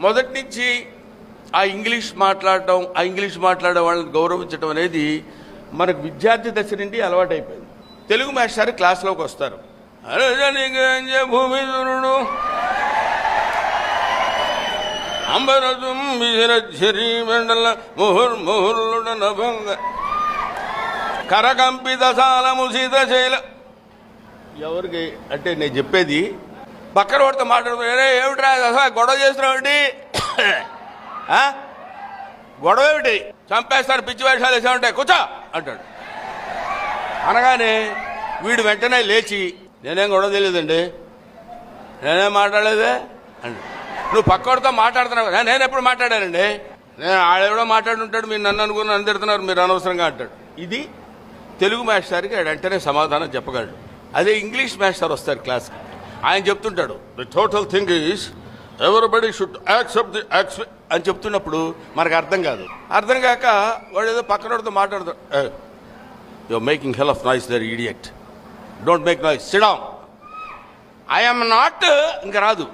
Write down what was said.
మొదటి నుంచి ఆ ఇంగ్లీష్ మాట్లాడటం, ఆ ఇంగ్లీష్ మాట్లాడే వాళ్ళని గౌరవించడం అనేది మనకు విద్యార్థి దశ నుండి అలవాటైపోయింది. తెలుగు మాస్టర్ క్లాస్లోకి వస్తారు, భూమిదురుడు అంబరజం విరఝరి మండల ముహుర్ముహుర్లుడ నభంగ కరకంపిత సాలముసిత శైల. ఎవరికి అంటే నేను చెప్పేది పక్కన వాడితో మాట్లాడుతున్నా, ఏమిట్రా అసలు గొడవ చేస్తున్నావు, గొడవ ఏమిటి, చంపేస్తారు, పిచ్చి వేషాలు వేసామంటే కూర్చో అంటాడు. అనగానే వీడు వెంటనే లేచి నేనేం గొడవ తెలియదండి, నేనేం మాట్లాడలేదే అండి. నువ్వు పక్కవాడితో మాట్లాడుతున్నావు, నేను ఎప్పుడు మాట్లాడానండి, నేను ఆడెవడో మాట్లాడుంటాడు, మీరు నన్ను అనుకుని నన్ను తిడుతున్నారు, మీరు అనవసరంగా అంటాడు. ఇది తెలుగు మాస్టర్కి వెంటనే సమాధానం చెప్పగలడు. అదే ఇంగ్లీష్ మాస్టర్ వస్తారు క్లాస్కి, ఆయన చెప్తుంటాడు the total thing is everybody should accept the accept అని చెప్తున్నప్పుడు మనకు అర్థం కాదు. అర్థం కాక వాడు ఏదో పక్కనోడితో మాట్లాడతాడు, you making hell of noise there idiot, don't make noise, sit down, I am not, ఇంకా రాదు.